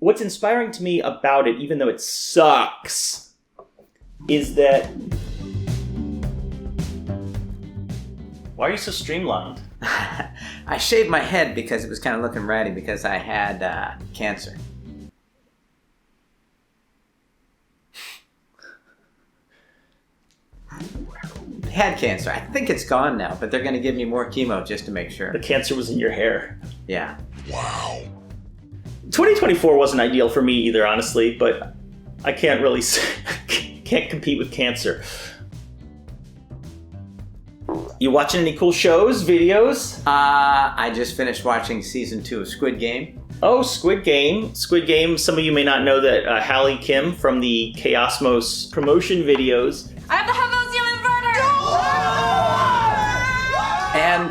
what's inspiring to me about it, even though it sucks, is that... Why are you so streamlined? I shaved my head because it was kind of looking ratty because I had cancer. I had cancer. I think it's gone now, but they're going to give me more chemo just to make sure. The cancer was in your hair. Yeah. Wow. 2024 wasn't ideal for me either, honestly, but I can't really can't compete with cancer. You watching any cool shows, videos? I just finished watching season 2 of Squid Game. Oh, Squid Game. Squid Game, some of you may not know that Hallie Kim from the Chaosmos promotion videos. I have the Havosium inverter!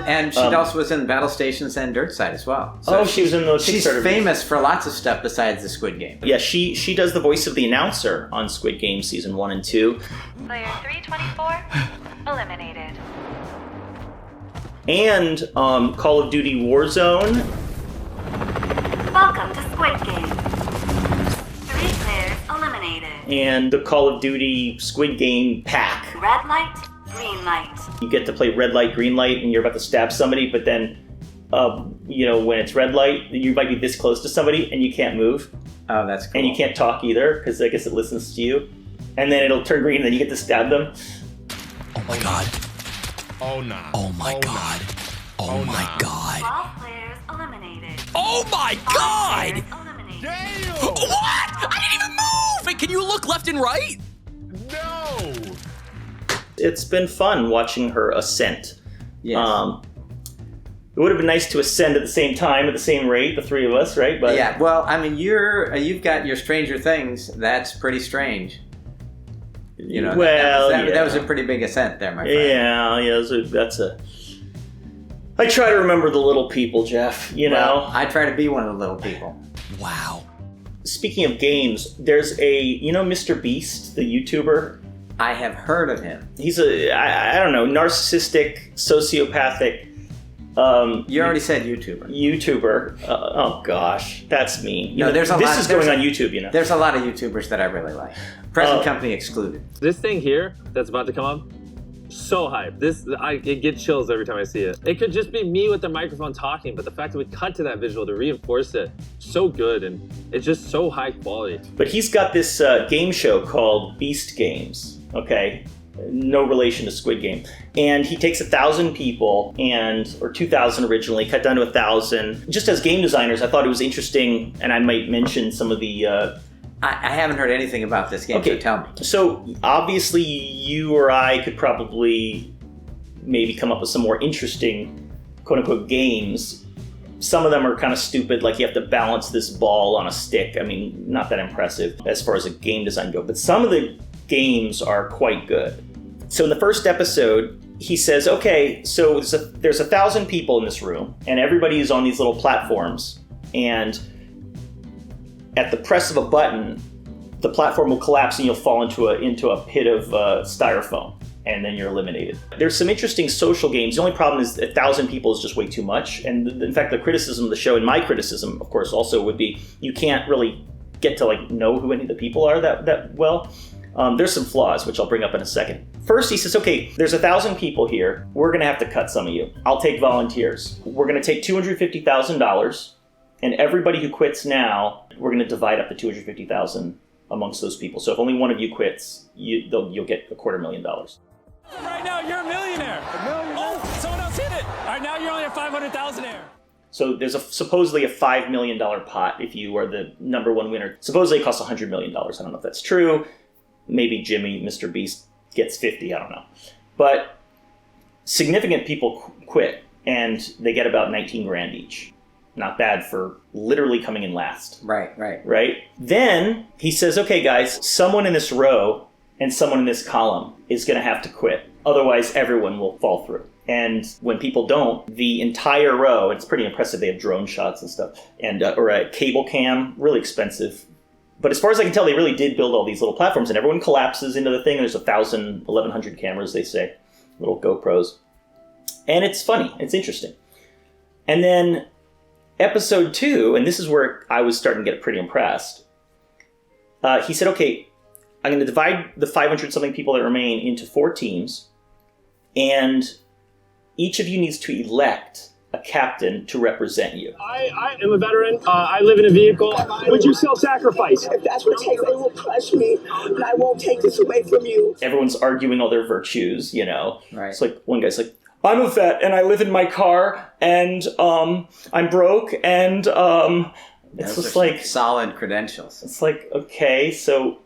And she also was in Battle Stations and Dirtside as well. So she was in those She's Kickstarter famous for lots of stuff besides the Squid Game. Yeah, she does the voice of the announcer on Squid Game season 1 and 2. Player 324 eliminated. And Call of Duty Warzone. Welcome to Squid Game. 3 players eliminated. And the Call of Duty Squid Game pack. Red light, green light. You get to play red light, green light, and you're about to stab somebody, but then, when it's red light, you might be this close to somebody and you can't move. Oh, that's cool. And you can't talk either, because I guess it listens to you. And then it'll turn green and then you get to stab them. Oh my god. Oh no. Oh my god. Oh my god. 12 players eliminated. Oh my god! Eliminated. Damn! What? I didn't even move! Hey, can you look left and right? No! It's been fun watching her ascent. Yes. It would have been nice to ascend at the same time, at the same rate, the three of us, right? But yeah, well, I mean, you've got your Stranger Things. That's pretty strange. You know, that was a pretty big ascent there, my friend. Yeah, that's a... I try to remember the little people, Jeff, you know? I try to be one of the little people. Wow. Speaking of games, there's Mr. Beast, the YouTuber? I have heard of him. He's I don't know, narcissistic, sociopathic... you already said YouTuber. YouTuber. Oh gosh, that's mean. There's a lot. This is going on YouTube, you know. There's a lot of YouTubers that I really like. Present company excluded. This thing here that's about to come up, so hyped. It gets chills every time I see it. It could just be me with the microphone talking, but the fact that we cut to that visual to reinforce it, so good, and it's just so high quality. But he's got this game show called Beast Games, okay? No relation to Squid Game. And he takes 1,000 people, or 2,000 originally, cut down to 1,000. Just as game designers, I thought it was interesting, and I might mention some of the... I haven't heard anything about this game, so tell me. So, obviously, you or I could probably maybe come up with some more interesting, quote-unquote, games. Some of them are kind of stupid, like you have to balance this ball on a stick. I mean, not that impressive as far as a game design goes. But some of the games are quite good. So in the first episode, he says, okay, so there's 1,000 people in this room, and everybody is on these little platforms, and at the press of a button, the platform will collapse and you'll fall into a pit of styrofoam, and then you're eliminated. There's some interesting social games. The only problem is 1,000 people is just way too much, and in fact, the criticism of the show, and my criticism, of course, also would be you can't really get to know who any of the people are that well. There's some flaws, which I'll bring up in a second. First, he says, okay, there's 1,000 people here. We're going to have to cut some of you. I'll take volunteers. We're going to take $250,000, and everybody who quits now, we're going to divide up the $250,000 amongst those people. So if only one of you quits, you'll get $250,000. Right now, you're a millionaire. Oh, someone else hit it. All right, now you're only a $500,000 So there's supposedly a $5 million pot if you are the number one winner. Supposedly it costs $100 million. I don't know if that's true. Maybe Jimmy, Mr. Beast, gets 50, I don't know. But significant people quit, and they get about 19 grand each. Not bad for literally coming in last. Right. Then he says, okay, guys, someone in this row and someone in this column is going to have to quit. Otherwise, everyone will fall through. And when people don't, the entire row, it's pretty impressive. They have drone shots and stuff, and or a cable cam, really expensive. But as far as I can tell, they really did build all these little platforms, and everyone collapses into the thing. There's 1,100 cameras, they say, little GoPros. And it's funny. It's interesting. And then episode 2, and this is where I was starting to get pretty impressed, he said, okay, I'm going to divide the 500-something people that remain into 4 teams, and each of you needs to elect a captain to represent you. I am a veteran. I live in a vehicle. Would you self-sacrifice? If that's what it takes, they will crush me, but I won't take this away from you. Everyone's arguing all their virtues, you know. Right. It's like, one guy's like, I'm a vet, and I live in my car, and I'm broke, and it's just like... solid credentials. It's like, okay, so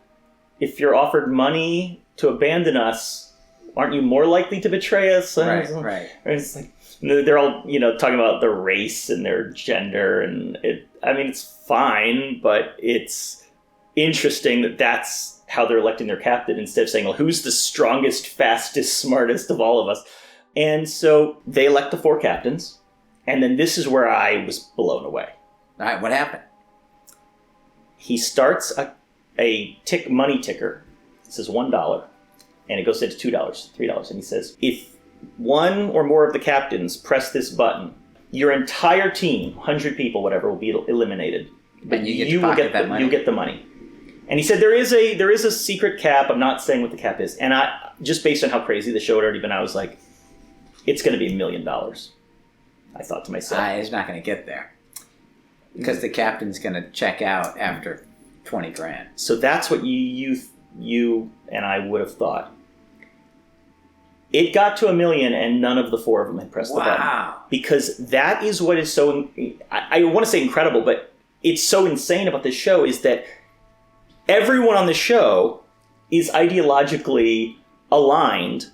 if you're offered money to abandon us, aren't you more likely to betray us? Right. It's like, they're all, you know, talking about their race and their gender, and it's fine, but it's interesting that that's how they're electing their captain instead of saying, well, who's the strongest, fastest, smartest of all of us? And so they elect the 4 captains, and then this is where I was blown away. All right, what happened? He starts a money ticker. It says $1, and it goes to $2, $3, and he says, if one or more of the captains press this button, your entire team, 100 people, whatever, will be eliminated. But and you get that money. You get the money. And he said there is a secret cap. I'm not saying what the cap is. And I, just based on how crazy the show had already been, I was like, it's going to be $1 million. I thought to myself, it's not going to get there because the captain's going to check out after 20 grand. So that's what you and I would have thought. It got to $1 million, and none of the 4 of them had pressed the button. Because that is what is so, I want to say incredible, but it's so insane about this show is that everyone on the show is ideologically aligned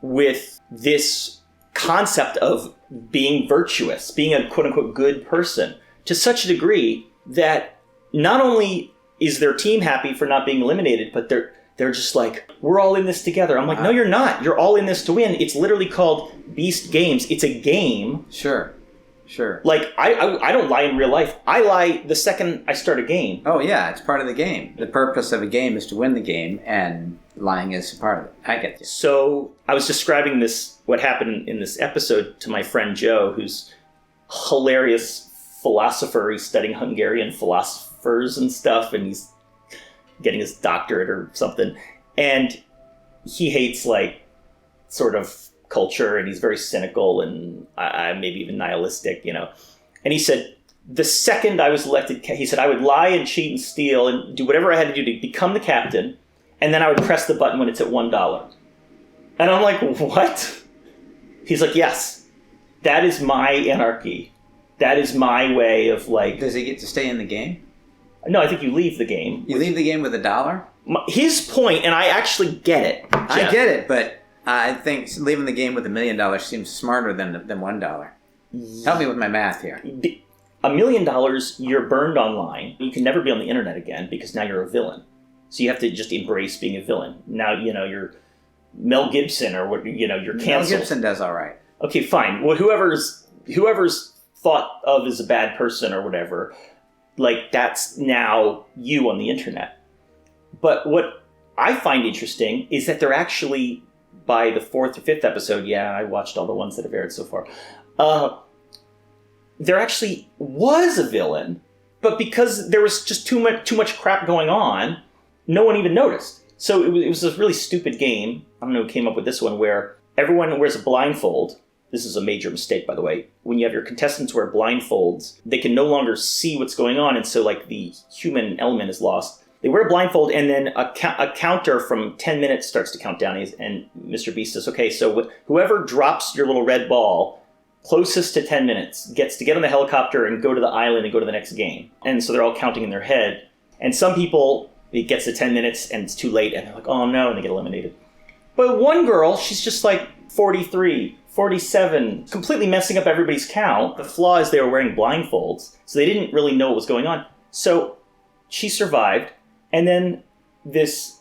with this concept of being virtuous, being a quote-unquote good person, to such a degree that not only is their team happy for not being eliminated, but they're just like, we're all in this together. I'm like, no, you're not. You're all in this to win. It's literally called Beast Games. It's a game. Sure. Like, I don't lie in real life. I lie the second I start a game. Oh, yeah, it's part of the game. The purpose of a game is to win the game, and lying is part of it. I get you. So I was describing what happened in this episode to my friend Joe, who's hilarious philosopher. He's studying Hungarian philosophers and stuff, and he's getting his doctorate or something, and he hates like sort of culture, and he's very cynical and maybe even nihilistic, you know. And he said, the second I was elected, he said, I would lie and cheat and steal and do whatever I had to do to become the captain, and then I would press the button when it's at $1. And I'm like, what? He's like, yes, that is my anarchy. That is my way of like... Does he get to stay in the game? No, I think you leave the game. You leave the game with $1? His point, and I actually get it, Jeff. I get it, but I think leaving the game with $1 million seems smarter than $1. Help me with my math here. $1 million, you're burned online. You can never be on the internet again because now you're a villain. So you have to just embrace being a villain. Now, you know, you're Mel Gibson or what, you know, you're canceled. Mel Gibson does all right. Okay, fine. Well, whoever's thought of as a bad person or whatever, like that's now you on the internet. But what I find interesting is that they're actually, by the 4th or 5th episode, yeah, I watched all the ones that have aired so far, there actually was a villain, but because there was just too much crap going on, no one even noticed. So it was a really stupid game. I don't know who came up with this one, where everyone wears a blindfold. This is a major mistake, by the way. When you have your contestants wear blindfolds, they can no longer see what's going on, and so like the human element is lost. They wear a blindfold, and then a counter from 10 minutes starts to count down, and Mr. Beast says, okay, so whoever drops your little red ball closest to 10 minutes gets to get on the helicopter and go to the island and go to the next game. And so they're all counting in their head. And some people, it gets to 10 minutes and it's too late, and they're like, oh no, and they get eliminated. But one girl, she's just like 43, 47, completely messing up everybody's count. The flaw is they were wearing blindfolds, so they didn't really know what was going on. So she survived, and then this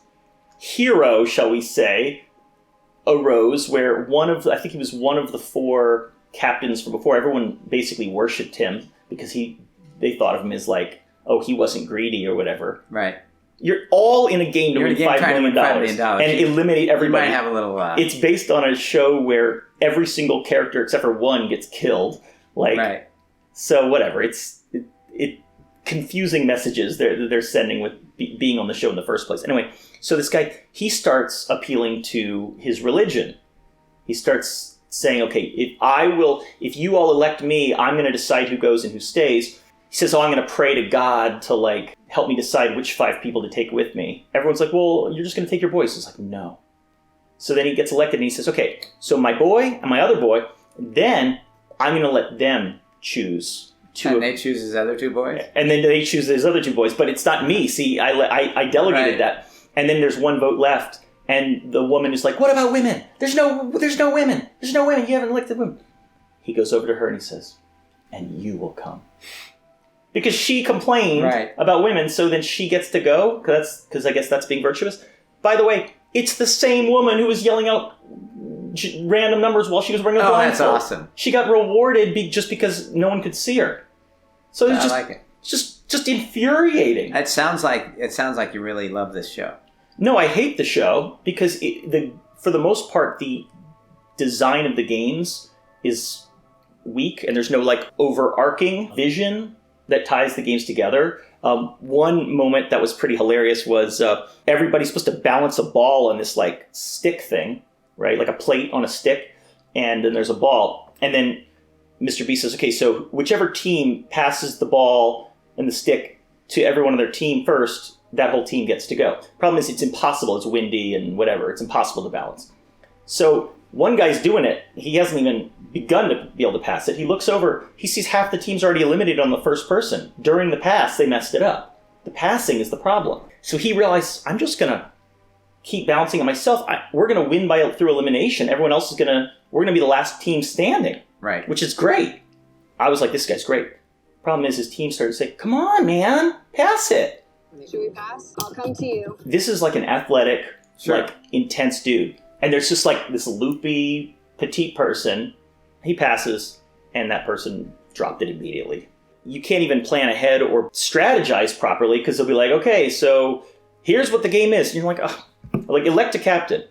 hero, shall we say, arose where I think he was one of the 4 captains from before. Everyone basically worshipped him because they thought of him as like, oh, he wasn't greedy or whatever. Right. You're all in a game to win $5 million and eliminate everybody. You might have a little... It's based on a show where every single character except for one gets killed. Like, right. So whatever, it's confusing messages they're sending with being on the show in the first place. Anyway, so this guy, he starts appealing to his religion. He starts saying, okay, if you all elect me, I'm going to decide who goes and who stays. He says, I'm going to pray to God to like help me decide which 5 people to take with me. Everyone's like, well, you're just going to take your boys. He's like, no. So then he gets elected and he says, okay, so my boy and my other boy, then I'm going to let them choose. And they choose his other 2 boys? And then they choose his other 2 boys, but it's not me. See, I delegated that. And then there's 1 vote left. And the woman is like, what about women? There's no women. There's no women. You haven't elected women. He goes over to her and he says, and you will come. Because she complained about women, so then she gets to go, because I guess that's being virtuous. By the way, it's the same woman who was yelling out random numbers while she was wearing a blindfold. Oh, that's awesome. She got rewarded just because no one could see her. So it's I like it. Just infuriating. It sounds like you really love this show. No, I hate the show because for the most part, the design of the games is weak and there's no like overarching vision that ties the games together. One moment that was pretty hilarious was everybody's supposed to balance a ball on this like stick thing, right? Like a plate on a stick, and then there's a ball. And then Mr. B says, okay, so whichever team passes the ball and the stick to everyone on their team first, that whole team gets to go. Problem is, it's impossible. It's windy and whatever. It's impossible to balance. So one guy's doing it. He hasn't even begun to be able to pass it. He looks over. He sees half the team's already eliminated on the first person. During the pass, they messed it up. The passing is the problem. So he realized, I'm just going to keep balancing on myself. We're going to win through elimination. Everyone else we're going to be the last team standing. Right. Which is great. I was like, this guy's great. Problem is, his team started to say, come on, man, pass it. Should we pass? I'll come to you. This is like an athletic, like intense dude. And there's just like this loopy, petite person. He passes, and that person dropped it immediately. You can't even plan ahead or strategize properly because they'll be like, okay, so here's what the game is. And you're like, oh, like elect a captain.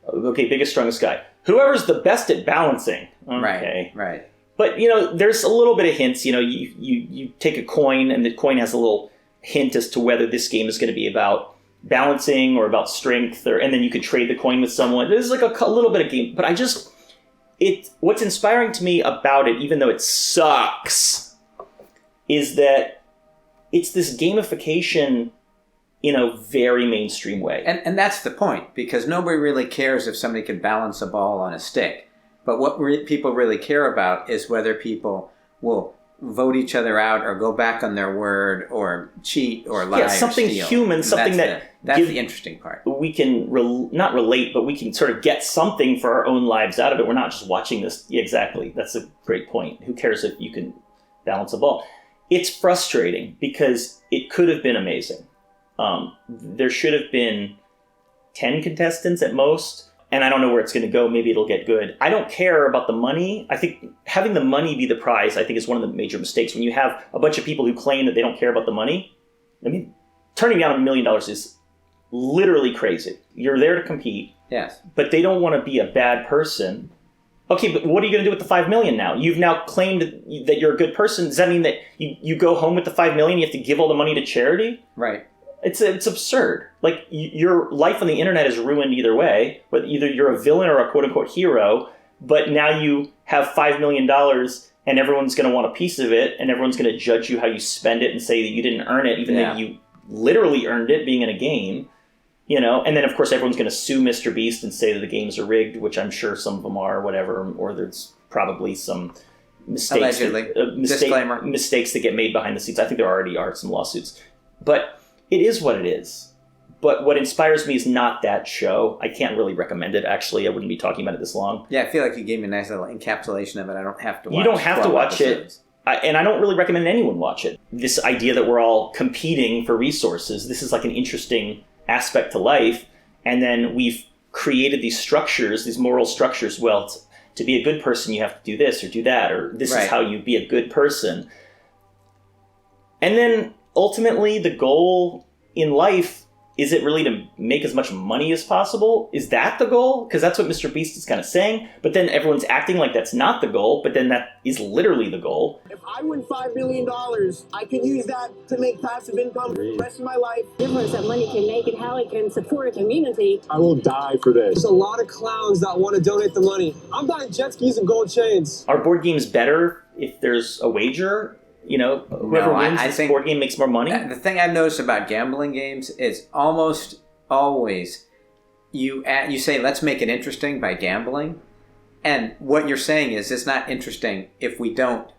Okay, biggest, strongest guy. Whoever's the best at balancing. Okay. Right. But, there's a little bit of hints. You take a coin, and the coin has a little hint as to whether this game is going to be about balancing or about strength, and then you could trade the coin with someone. There's like a little bit of game. But what's inspiring to me about it, even though it sucks, is that it's this gamification in a very mainstream way. And that's the point, because nobody really cares if somebody can balance a ball on a stick. But what people really care about is whether people will vote each other out or go back on their word or cheat or lie or something steal. human, something that's the interesting part. We can not relate, but we can sort of get something for our own lives out of it. We're not just watching this. Yeah, exactly. That's a great point. Who cares if you can balance a ball? It's frustrating because it could have been amazing. There should have been 10 contestants at most. And I don't know where it's going to go. Maybe it'll get good. I don't care about the money. I think having the money be the prize, I think, is one of the major mistakes. When you have a bunch of people who claim that they don't care about the money, I mean, turning down $1 million is literally crazy. You're there to compete. Yes. But they don't want to be a bad person. Okay, but what are you going to do with the $5 million now? You've now claimed that you're a good person. Does that mean that you go home with the $5 million, you have to give all the money to charity? Right. It's absurd. Like, your life on the internet is ruined either way. But either you're a villain or a quote-unquote hero, but now you have $5 million and everyone's going to want a piece of it, and everyone's going to judge you how you spend it and say that you didn't earn it, even though you literally earned it being in a game. And then, of course, everyone's going to sue Mr. Beast and say that the games are rigged, which I'm sure some of them are, whatever, or there's probably some mistakes. Allegedly. Disclaimer. Mistakes that get made behind the scenes. I think there already are some lawsuits. But it is what it is. But what inspires me is not that show. I can't really recommend it, actually. I wouldn't be talking about it this long. Yeah, I feel like you gave me a nice little encapsulation of it. I don't have to watch it. You don't have to watch it. And I don't really recommend anyone watch it. This idea that we're all competing for resources, this is like an interesting aspect to life. And then we've created these structures, these moral structures. Well, to be a good person, you have to do this or do that, or this is how you be a good person. And then ultimately, the goal in life is it really to make as much money as possible? Is that the goal? Because that's what Mr. Beast is kind of saying. But then everyone's acting like that's not the goal. But then that is literally the goal. If I win $5 million, I can use that to make passive income for the rest of my life. Difference that money can make and how it can support a community. I will die for this. There's a lot of clowns that want to donate the money. I'm buying jet skis and gold chains. Are board games better if there's a wager? You know, whoever wins I this think board game makes more money? The thing I've noticed about gambling games is almost always you say, let's make it interesting by gambling. And what you're saying is it's not interesting if we don't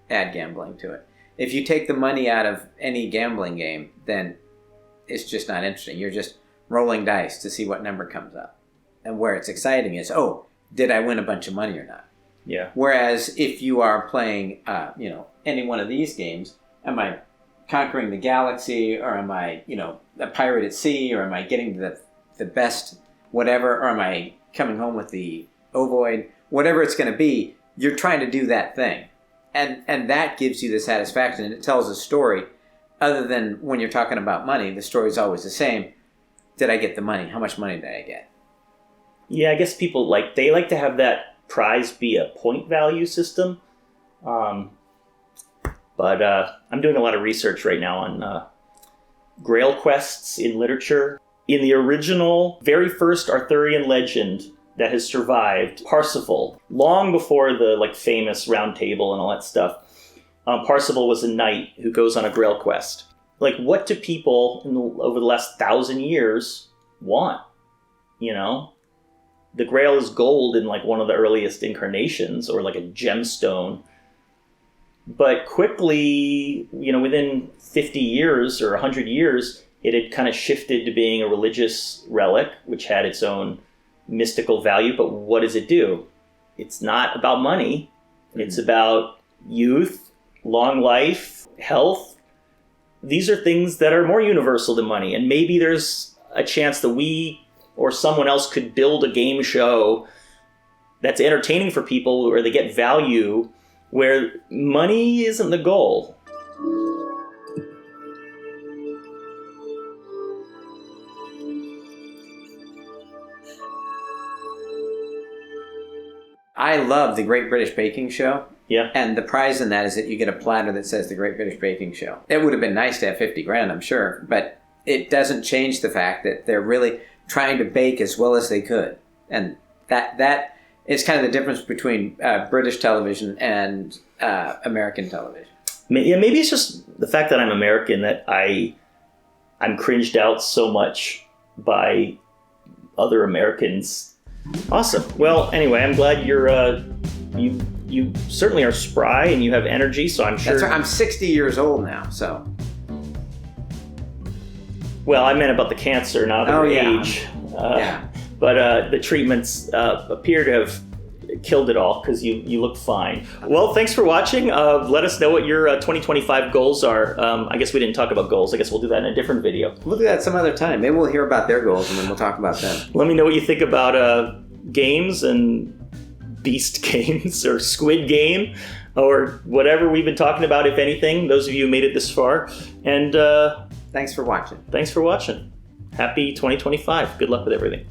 add gambling to it. If you take the money out of any gambling game, then it's just not interesting. You're just rolling dice to see what number comes up. And where it's exciting is, oh, did I win a bunch of money or not? Yeah. Whereas if you are playing, any one of these games, am I conquering the galaxy, or am I, a pirate at sea, or am I getting the best whatever, or am I coming home with the ovoid? Whatever it's going to be, you're trying to do that thing. And that gives you the satisfaction, and it tells a story. Other than when you're talking about money, the story's always the same. Did I get the money? How much money did I get? Yeah, I guess people like to have that prize be a point value system. But I'm doing a lot of research right now on Grail quests in literature. In the original, very first Arthurian legend that has survived, Parsifal, long before the famous Round Table and all that stuff, Parsifal was a knight who goes on a Grail quest. What do people over the last 1,000 years want? The Grail is gold in one of the earliest incarnations, or a gemstone. But quickly, within 50 years or 100 years, it had kind of shifted to being a religious relic, which had its own mystical value. But what does it do? It's not about money. It's about youth, long life, health. These are things that are more universal than money. And maybe there's a chance that we or someone else could build a game show that's entertaining for people, where they get value, where money isn't the goal. I love the Great British Baking Show. Yeah. And the prize in that is that you get a platter that says the Great British Baking Show. It would have been nice to have 50 grand, I'm sure, but it doesn't change the fact that they're really trying to bake as well as they could. And that is kind of the difference between British television and American television. Yeah, maybe it's just the fact that I'm American that I'm cringed out so much by other Americans. Awesome. Well, anyway, I'm glad you certainly are spry and you have energy, so I'm sure. That's right. I'm 60 years old now, so. Well, I meant about the cancer, not the age. Yeah. But the treatments appear to have killed it all, because you look fine. Well, thanks for watching. Let us know what your 2025 goals are. I guess we didn't talk about goals. I guess we'll do that in a different video. We'll do that some other time. Maybe we'll hear about their goals and then we'll talk about them. Let me know what you think about games and Beast games or Squid Game or whatever we've been talking about, if anything, those of you who made it this far. And thanks for watching. Happy 2025. Good luck with everything.